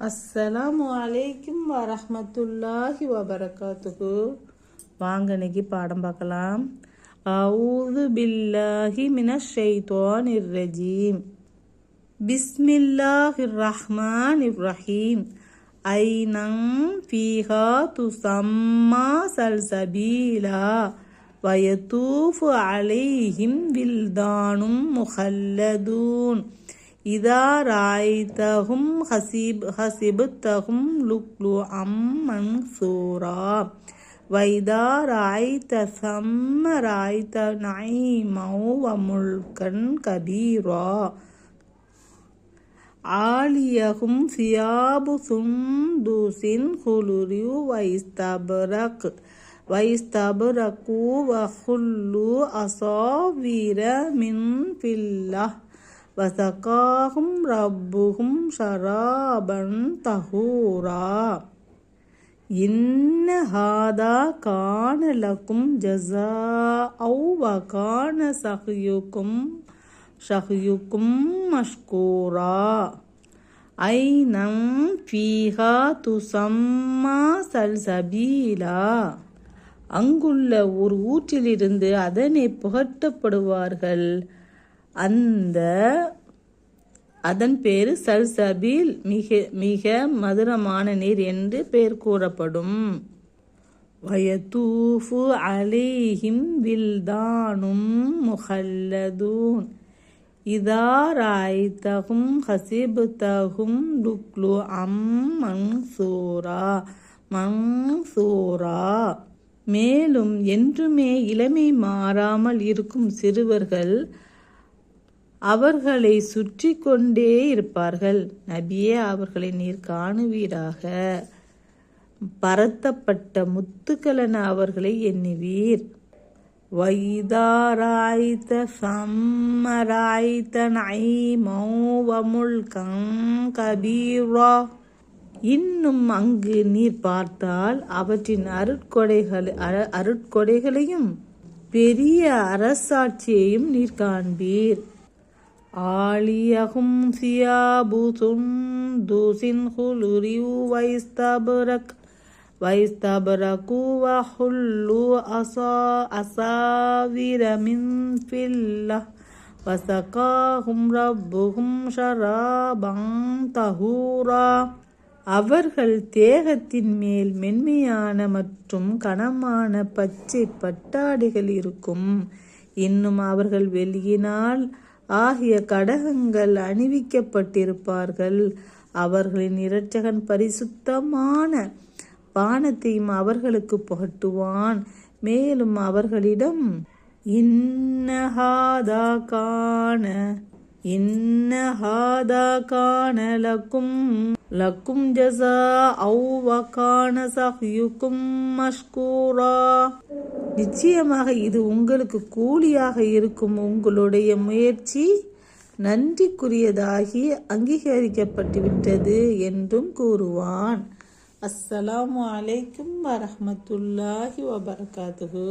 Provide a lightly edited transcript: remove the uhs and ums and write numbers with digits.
அஸ்ஸலாமு அலைக்கும் வரஹ்மத்துல்லாஹி வபரகாத்துஹு. வாங்க இன்னைக்கு பாடம் பார்க்கலாம். அஊது பில்லாஹி மினஷ் ஷைத்தானிர் ரஜீம். பிஸ்மில்லாஹிர் ரஹ்மானிர் ரஹீம். ஐனன் ஃபீஹா துஸம்மா சல்சபீலா வயதூஃபு அலைஹிம் வில்தானும் முஹல்லதூன் இதா ராய்தஹும் ஹசிப்தஹும் லுக்லுஅம் மன்சூரா வைதா ராய்த சம்ம ராய்த நஈமௌ வமுல்கன் கபீரா ஆலியஹும் சியாபு சுந்துசின் ஹுலுரி வைஸ்தபரகு வஹுல்லு அசாவீர மின் ஃபில்லஹ் வஸகாஹும் ரப்புஹும் ஷராபன் தஹூரா. இன்ன ஹாதா கான லக்கும் ஜஸாஅவ் வகான ஸஹ்யுக்கும் மஷ்கூரா. ஐனன் ஃபீஹா துஸம்மா சல்சபீலா. அங்குள்ள ஒரு ஊற்றிலிருந்து அதனை புகட்டப்படுவார்கள். அதன் பேரு சல்சபீல், மிக மதுரமான நீர் என்று பெயர் கூறப்படும். வயதூஃபு அலைஹிம் வில்தானும் முஹல்லதூன் இதா ராய்தஹும் ஹசிப்தஹும் லுக்லுஅம் மன்சூரா. மேலும் என்றுமே இளமை மாறாமல் இருக்கும் சிறுவர்கள் அவர்களை சுற்றி கொண்டே இருப்பார்கள். நபியே, அவர்களை நீர் காணுவீராக. பரத்தப்பட்ட முத்துக்களென அவர்களை எண்ணுவீர். வைதா ராய்த சம்ம ராய்த நஈமௌ வமுல்கன் கபீரா. இன்னும் அங்கு நீர் பார்த்தால் அவற்றின் அருட்கொடைகளையும் பெரிய அரசாட்சியையும் நீர் காண்பீர். ஆலியஹும் சியாபு சுந்துசின் ஹுலுரி வைஸ்தபரகு வஹுல்லு அசாவிர மின் ஃபில்லஹ் வஸகாஹும் ரப்புஹும் ஷராபன் தஹூரா. அவர்கள் தேகத்தின் மேல் மென்மையான மற்றும் கனமான பச்சை பட்டாடைகள் இருக்கும். இன்னும் அவர்கள் வெளியினால் ஆகிய கடகங்கள் அணிவிக்கப்பட்டிருப்பார்கள். அவர்களின் இரட்சகன் பரிசுத்தமான பானத்தையும் அவர்களுக்கு புகட்டுவான். மேலும் அவர்களிடம் இன்ன ஹாதா கான லக்கும் ஜஸாஅவ் வகான ஸஹ்யுக்கும் மஷ்கூரா. நிச்சயமாக இது உங்களுக்கு கூலியாக இருக்கும். உங்களுடைய முயற்சி நன்றிக்குரியதாகி அங்கீகரிக்கப்பட்டு விட்டது என்றும் கூறுவான். அஸ்ஸலாமு அலைக்கும் வரஹ்மத்துல்லாஹி வபரகாத்துஹு.